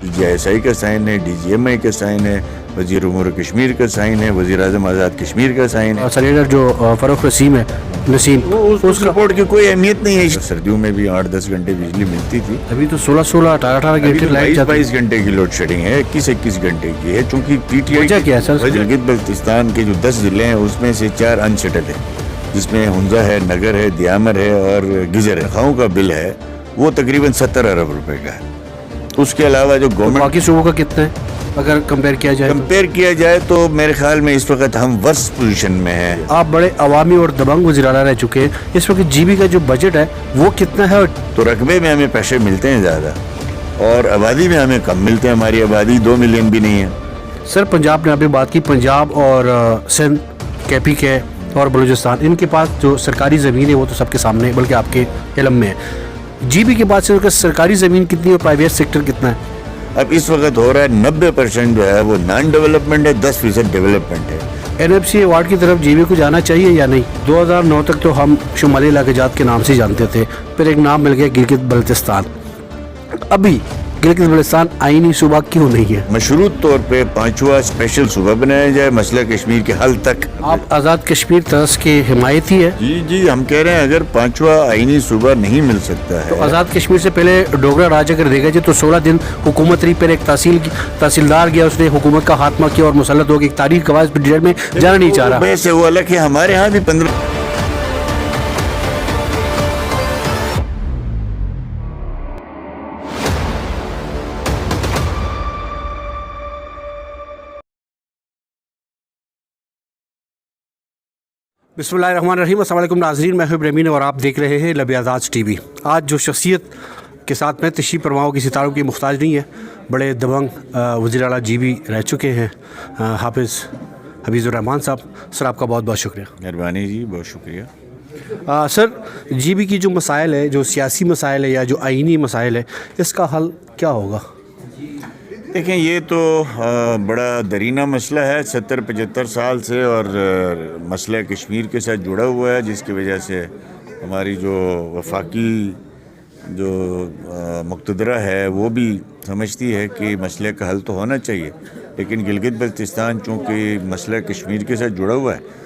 DGI کا sign ہے, DGMI کا سائن ہے, وزیر امور کشمیر کا سائن ہے, وزیر اعظم آزاد کشمیر کا سائن ہے. سینیٹر جو فاروق نسیم ہے, اس رپورٹ کی کوئی اہمیت نہیں ہے. سردیوں میں بھی 8-10 گھنٹے بجلی ملتی تھی. ابھی تو 16 18 گھنٹے لائٹ جاتی ہے. 22 گھنٹے کی لوڈ شیڈنگ ہے, 21 گھنٹے کی ہے. چونکہ PTI وجہ کیا ہے سر؟ گلگت بلتستان کے جو 10 ضلع ہیں اس میں سے 4 انسیٹل ہیں, جس میں ہنزا ہے, نگر ہے, دیامر ہے اور گجر ہے. خاؤں کا بل ہے وہ تقریباً 70 ارب روپے کا ہے. اس کے علاوہ جو گورنمنٹ باقی صوبوں کا کتنا ہے اگر کمپیئر کیا جائے تو میرے خیال میں اس وقت ہم ورسٹ پوزیشن میں ہیں. آپ بڑے عوامی اور دبنگ وزیر اعلیٰ رہ چکے ہیں, اس وقت GB کا جو بجٹ ہے وہ کتنا ہے؟ تو رقبے میں ہمیں پیسے ملتے ہیں زیادہ اور آبادی میں ہمیں کم ملتے ہیں. ہماری آبادی 2 ملین بھی نہیں ہے. سر پنجاب نے آپ نے بات کی, پنجاب اور سندھ, KPK اور بلوچستان, ان کے پاس جو سرکاری زمین ہے وہ تو سب کے سامنے ہے, بلکہ آپ کے علم میں ہے. GB کے پاس سرکاری زمین کتنی اور پرائیویٹ سیکٹر کتنا ہے؟ اب اس وقت ہو رہا ہے 90% جو ہے وہ نان ڈیولپمنٹ ہے, 10% ڈیولپمنٹ ہے. NFC ایوارڈ کی طرف GB کو جانا چاہیے یا نہیں؟ 2009 تک تو ہم شمالی علاقے جات کے نام سے جانتے تھے, پھر ایک نام مل گیا گلگت بلتستان. ابھی گلگت بلتستان آئینی صوبہ کیوں نہیں ہے؟ مشروط طور پہ 5واں اسپیشل صوبہ بنایا جائے مسئلہ کشمیر کے حل تک. آپ آزاد کشمیر طرز کے حمایتی ہے؟ جی ہم کہہ رہے ہیں اگر 5واں آئینی صوبہ نہیں مل سکتا ہے تو آزاد کشمیر سے پہلے ڈوگرا راج اگر دیکھا جائے تو 16 دن حکومت رہی, پھر ایک تحصیلدار گیا, اس نے حکومت کا خاتمہ کیا اور مسلط ہو گئی. ایک تاریخ گواہ اس ڈیٹیل میں جانا نہیں چاہ رہا. ویسے وہ الگ ہے, ہمارے ہاں بھی 15 بسم اللہ الرحمن الرحیم. السلام علیکم ناظرین, میں ہوں برمین اور آپ دیکھ رہے ہیں لب آزاد TV. آج جو شخصیت کے ساتھ میں تشریف فرماؤں کسی تعارف کی محتاج نہیں ہے, بڑے دبنگ وزیر اعلیٰ GB رہ چکے ہیں, حافظ حفیظ الرحمان صاحب. سر آپ کا بہت بہت شکریہ. مہربانی جی, بہت شکریہ. سر GB کی جو مسائل ہے, جو سیاسی مسائل ہے یا جو آئینی مسائل ہے, اس کا حل کیا ہوگا؟ دیکھیں یہ تو بڑا درینہ مسئلہ ہے, 70-75 سال سے, اور مسئلہ کشمیر کے ساتھ جڑا ہوا ہے, جس کی وجہ سے ہماری جو وفاقی جو مقتدرہ ہے وہ بھی سمجھتی ہے کہ مسئلے کا حل تو ہونا چاہیے, لیکن گلگت بلتستان چونکہ مسئلہ کشمیر کے ساتھ جڑا ہوا ہے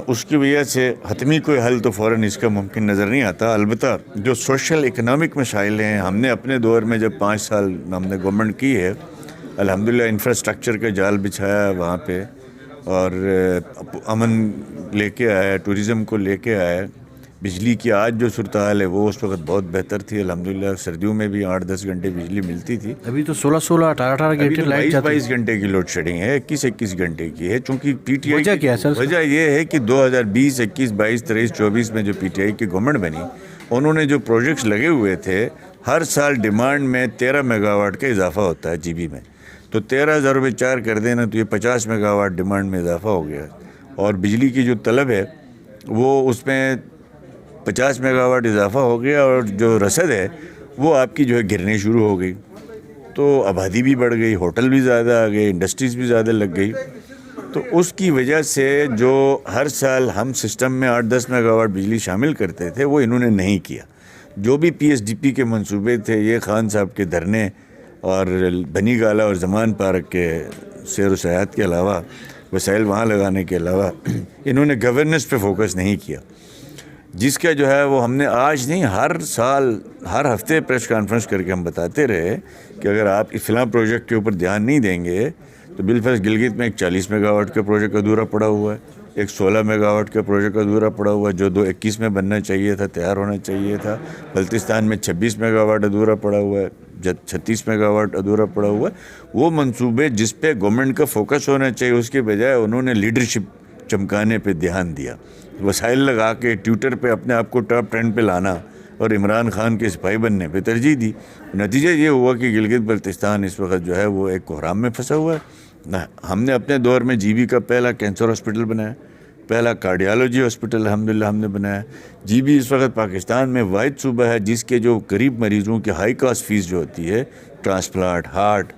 اس کی وجہ سے حتمی کوئی حل تو فوراً اس کا ممکن نظر نہیں آتا. البتہ جو سوشل اکنامک مسائل ہیں, ہم نے اپنے دور میں جب 5 سال ہم نے گورنمنٹ کی ہے, الحمدللہ انفراسٹرکچر کا جال بچھایا وہاں پہ, اور امن لے کے آیا, ٹورزم کو لے کے آیا. بجلی کی آج جو صورتحال ہے وہ اس وقت بہت بہتر تھی الحمدللہ. سردیوں میں بھی 8-10 گھنٹے بجلی ملتی تھی. ابھی تو 16 18 گھنٹے لائٹ جاتی ہے. 22 گھنٹے کی لوڈ شیڈنگ ہے, 21 گھنٹے کی ہے. چونکہ PTI وجہ کیا ہے سر؟ وجہ یہ ہے کہ 2020 21 22 23 24 میں جو PTI کی گورنمنٹ بنی, انہوں نے جو پروجیکٹس لگے ہوئے تھے, ہر سال ڈیمانڈ میں 13 میگا واٹ کا اضافہ ہوتا ہے GB میں, تو 13,000 روپے 4 کر دینا تو یہ 50 میگا واٹ ڈیمانڈ میں اضافہ ہو گیا. اور بجلی کی جو طلب ہے وہ اس میں 50 میگا واٹ اضافہ ہو گیا, اور جو رسد ہے وہ آپ کی جو ہے گرنے شروع ہو گئی. تو آبادی بھی بڑھ گئی, ہوٹل بھی زیادہ آ گئے, انڈسٹریز بھی زیادہ لگ گئی. تو اس کی وجہ سے جو ہر سال ہم سسٹم میں 8-10 میگا واٹ بجلی شامل کرتے تھے وہ انہوں نے نہیں کیا. جو بھی PSDP کے منصوبے تھے, یہ خان صاحب کے دھرنے اور بنی گالا اور زمان پارک کے سیر و سیاحت کے علاوہ, وسائل وہاں لگانے کے علاوہ, انہوں نے گورننس پہ فوکس نہیں کیا, جس کا جو ہے وہ ہم نے آج نہیں, ہر سال ہر ہفتے پریس کانفرنس کر کے ہم بتاتے رہے کہ اگر آپ فلاں پروجیکٹ کے اوپر دھیان نہیں دیں گے تو بالفرض گلگت میں ایک 40 میگا واٹ کا پروجیکٹ ادھورا پڑا ہوا ہے, ایک 16 میگا واٹ کا پروجیکٹ ادھورا پڑا ہوا ہے جو 2021 میں بننا چاہیے تھا, تیار ہونا چاہیے تھا. بلتستان میں 26 میگا واٹ ادھورا پڑا ہوا ہے, 36 میگا واٹ ادھورا پڑا ہوا ہے. وہ منصوبے جس پہ گورنمنٹ کا فوکس ہونا چاہیے اس کے بجائے انہوں نے لیڈرشپ چمکانے پہ دھیان دیا, وسائل لگا کے ٹویٹر پہ اپنے آپ کو ٹاپ ٹرینڈ پہ لانا اور عمران خان کے سپاہی بننے پہ ترجیح دی. نتیجہ یہ ہوا کہ گلگت بلتستان اس وقت جو ہے وہ ایک کوہرام میں پھنسا ہوا ہے. ہم نے اپنے دور میں GB کا پہلا کینسر ہاسپٹل بنایا, پہلا کارڈیالوجی ہاسپٹل الحمدللہ ہم نے بنایا. GB اس وقت پاکستان میں واحد صوبہ ہے جس کے جو قریب مریضوں کی ہائی کاسٹ فیس جو ہوتی ہے, ٹرانسپلانٹ, ہارٹ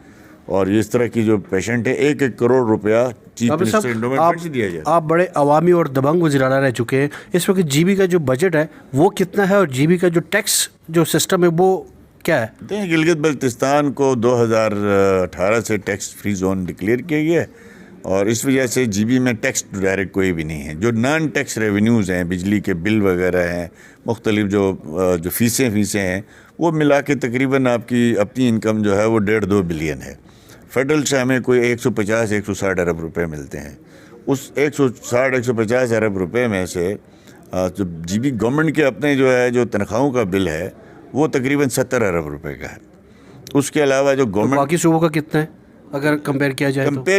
اور اس طرح کی جو پیشنٹ ہے, 1-1 کروڑ روپیہ چیف منسٹر انڈومنٹ سے دیا جائے. آپ بڑے عوامی اور دبنگ وزیر اعلیٰ رہ چکے ہیں, اس وقت GB کا جو بجٹ ہے وہ کتنا ہے, اور GB کا جو ٹیکس جو سسٹم ہے وہ کیا ہے؟ دیکھیں گلگت بلتستان کو 2018 سے ٹیکس فری زون ڈکلیئر کیا گیا ہے، اور اس وجہ سے جی بی میں ٹیکس ڈائریکٹ کوئی بھی نہیں ہے. جو نان ٹیکس ریونیوز ہیں، بجلی کے بل وغیرہ ہیں، مختلف جو فیسیں ہیں، وہ ملا کے تقریباً آپ کی اپنی انکم جو ہے وہ 1.5-2 بلین ہے. فیڈرل سے ہمیں کوئی 150-160 ارب روپے ملتے ہیں. اس 160-150 ارب روپے میں سے جو جی بی گورنمنٹ کے اپنے جو تنخواہوں کا بل ہے وہ تقریباً 70 ارب روپے کا ہے. اس کے علاوہ جو گورنمنٹ باقی صوبوں کا کتنا ہے اگر کمپیئر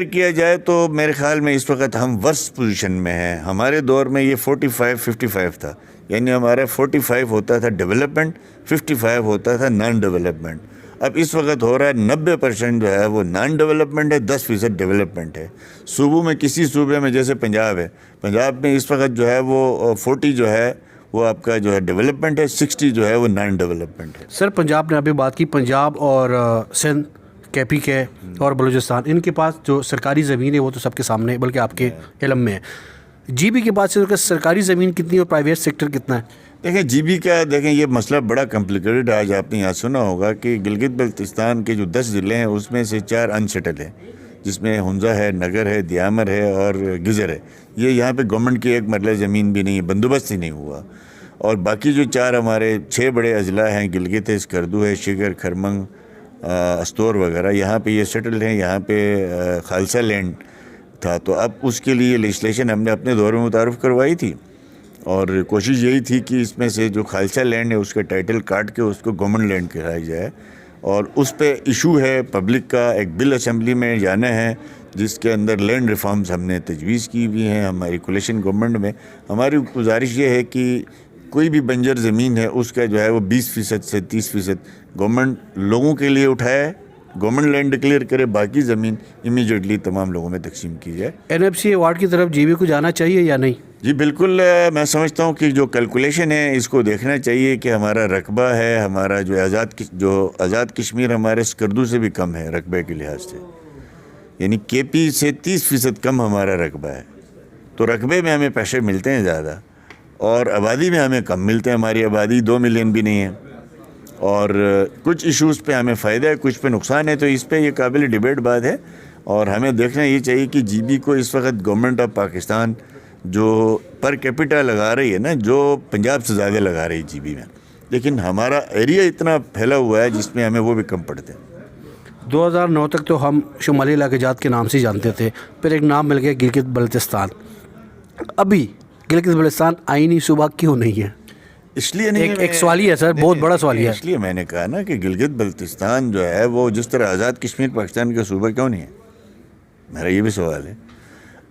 کیا جائے تو میرے خیال میں اس وقت ہم ورسٹ پوزیشن میں ہیں. ہمارے دور میں یہ 45-55 تھا، یعنی ہمارا 45 ہوتا تھا ڈیولپمنٹ، 55 ہوتا تھا نان ڈیولپمنٹ. اب اس وقت ہو رہا ہے 90% جو ہے وہ نان ڈیولپمنٹ ہے، 10% ڈیولپمنٹ ہے. صوبوں میں کسی صوبے میں جیسے پنجاب ہے، پنجاب میں اس وقت جو ہے وہ 40 جو ہے وہ آپ کا جو ہے ڈیولپمنٹ ہے، 60 جو ہے وہ نان ڈیولپمنٹ ہے. سر پنجاب نے ابھی بات کی، پنجاب اور سندھ کے پی کے اور بلوچستان، ان کے پاس جو سرکاری زمین ہے وہ تو سب کے سامنے ہے، بلکہ آپ کے علم میں ہے. جی بی کے پاس سے سرکاری زمین کتنی اور پرائیویٹ سیکٹر کتنا ہے؟ دیکھیں جی بی کا یہ مسئلہ بڑا کمپلیکیٹڈ ہے. آج آپ نے یہاں سنا ہوگا کہ گلگت بلتستان کے جو 10 ضلع ہیں اس میں سے 4 انسیٹل ہیں، جس میں ہنزا ہے، نگر ہے، دیامر ہے اور گزر ہے. یہ یہاں پہ گورنمنٹ کی ایک مرلہ زمین بھی نہیں ہے، بندوبست ہی نہیں ہوا. اور باقی جو 4 ہمارے 6 بڑے اضلاع ہیں، گلگت ہے، اسکردو ہے، شگر، کھرمنگ، استور وغیرہ، یہاں پہ یہ سیٹل ہیں. یہاں پہ خالصہ لینڈ تھا، تو اب اس کے لیے لیجسلیشن ہم نے اپنے دور میں متعارف کروائی تھی، اور کوشش یہی تھی کہ اس میں سے جو خالصہ لینڈ ہے اس کا ٹائٹل کاٹ کے اس کو گورنمنٹ لینڈ کرایا جائے. اور اس پہ ایشو ہے پبلک کا، ایک بل اسمبلی میں جانا ہے جس کے اندر لینڈ ریفارمز ہم نے تجویز کی ہوئی ہیں ہماری کولیشن گورنمنٹ میں. ہماری گزارش یہ ہے کہ کوئی بھی بنجر زمین ہے اس کا جو ہے وہ 20% سے 30% گورنمنٹ لوگوں کے لیے اٹھائے، گورنمنٹ لینڈ ڈکلیئر کرے، باقی زمین امیجیٹلی تمام لوگوں میں تقسیم کی جائے. این ایف سی ایوارڈ کی طرف جی بی کو جانا چاہیے یا نہیں؟ جی بالکل، میں سمجھتا ہوں کہ جو کیلکولیشن ہے اس کو دیکھنا چاہیے کہ ہمارا رقبہ ہے، ہمارا جو آزاد کشمیر ہمارے اسکردو سے بھی کم ہے رقبے کے لحاظ سے، یعنی کے پی سے 30% کم ہمارا رقبہ ہے. تو رقبے میں ہمیں پیسے ملتے ہیں زیادہ، اور آبادی میں ہمیں کم ملتے ہیں. ہماری آبادی 2 ملین بھی نہیں ہے، اور کچھ ایشوز پہ ہمیں فائدہ ہے، کچھ پہ نقصان ہے. تو اس پہ یہ قابل ڈیبیٹ بات ہے، اور ہمیں دیکھنا یہ چاہیے کہ جی بی کو اس وقت گورنمنٹ آف پاکستان جو پر کیپٹا لگا رہی ہے نا، جو پنجاب سے زیادہ لگا رہی ہے جی بی میں، لیکن ہمارا ایریا اتنا پھیلا ہوا ہے جس میں ہمیں وہ بھی کم پڑتے ہیں. 2009 تک تو ہم شمالی علاقے جات کے نام سے جانتے تھے، پھر ایک نام مل گیا گلگت بلتستان. ابھی گلگت بلتستان آئینی صوبہ کیوں نہیں ہے؟ اس لیے نہیں، ایک سوالیہ ہے سر، بہت بڑا سوالیہ ہے. اس لیے میں نے کہا نا کہ گلگت بلتستان جو ہے وہ جس طرح آزاد کشمیر پاکستان کا صوبہ کیوں نہیں ہے، میرا یہ بھی سوال ہے.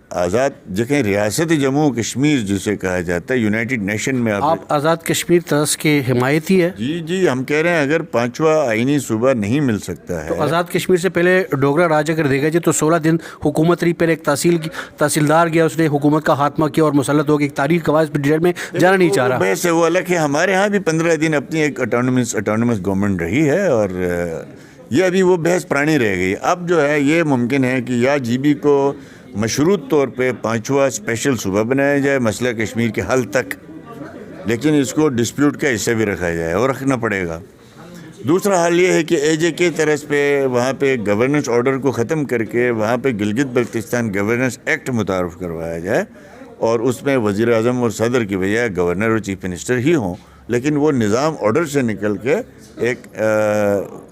آزاد دیکھیں، ریاست جموں کشمیر جسے کہا جاتا ہے یونائٹڈ نیشن میں، آپ آزاد کشمیر طرز کے حمایتی ہے؟ جی ہم کہہ رہے ہیں اگر 5واں آئینی صوبہ نہیں مل سکتا ہے تو آزاد کشمیر سے پہلے ڈوگرا راج اگر دیکھا جائے تو 16 دن حکومت رہی، پھر ایک تحصیلدار گیا، اس نے حکومت کا خاتمہ کیا اور مسلط ہو گئی. ایک تاریخ گواہ ڈیٹیل میں جانا نہیں چاہ رہا. ویسے وہ الگ ہے، ہمارے ہاں بھی 15 دن اپنی ایک اٹانومس گورنمنٹ رہی ہے، اور یہ ابھی وہ بحث پرانی رہ گئی. اب جو ہے یہ ممکن ہے کہ یا جی بی کو مشروط طور پہ 5واں اسپیشل صوبہ بنایا جائے مسئلہ کشمیر کے حل تک، لیکن اس کو ڈسپیوٹ کا حصہ بھی رکھا جائے، اور رکھنا پڑے گا. دوسرا حل یہ ہے کہ اے جے کے طرز پہ وہاں پہ گورننس آرڈر کو ختم کر کے وہاں پہ گلگت بلتستان گورننس ایکٹ متعارف کروایا جائے، اور اس میں وزیر اعظم اور صدر کی بجائے گورنر اور چیف منسٹر ہی ہوں، لیکن وہ نظام آرڈر سے نکل کے ایک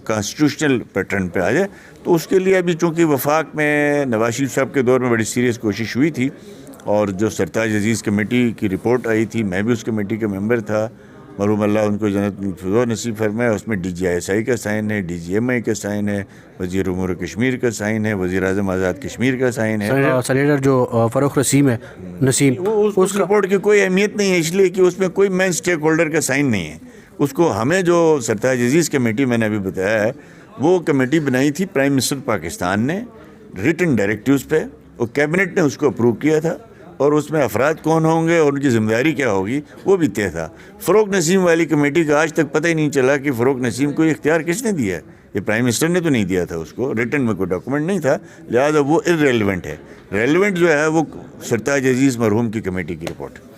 کانسٹیٹیوشنل پیٹرن پہ آ جائے. تو اس کے لیے ابھی چونکہ وفاق میں نواز شریف صاحب کے دور میں بڑی سیریس کوشش ہوئی تھی، اور جو سرتاج عزیز کمیٹی کی رپورٹ آئی تھی، میں بھی اس کمیٹی کا ممبر تھا، مرحوم اللہ ان کو جنت الفردوس نصیب فرمائے. اس میں DGISI کا سائن ہے، DGMI کا سائن ہے، وزیر امور کشمیر کا سائن ہے، وزیر اعظم آزاد کشمیر کا سائن ہے. سینیٹر جو فاروق نسیم ہے، نسیم، اس رپورٹ کی کوئی اہمیت نہیں ہے، اس لیے کہ اس میں کوئی مین اسٹیک ہولڈر کا سائن نہیں ہے. اس کو ہمیں جو سرتاج عزیز کمیٹی میں نے ابھی بتایا ہے، وہ کمیٹی بنائی تھی پرائم منسٹر پاکستان نے ریٹن ڈائریکٹیوز پہ، اور کیبنٹ نے اس کو اپروو کیا تھا، اور اس میں افراد کون ہوں گے اور ان کی ذمہ داری کیا ہوگی وہ بھی طے تھا. فروغ نسیم والی کمیٹی کا آج تک پتہ ہی نہیں چلا کہ فروغ نسیم کو اختیار کس نے دیا ہے. یہ پرائم منسٹر نے تو نہیں دیا تھا، اس کو ریٹن میں کوئی ڈاکومنٹ نہیں تھا، لہٰذا وہ ارریلیونٹ ہے. ریلیونٹ جو ہے وہ سرتاج عزیز مرحوم کی کمیٹی کی رپورٹ.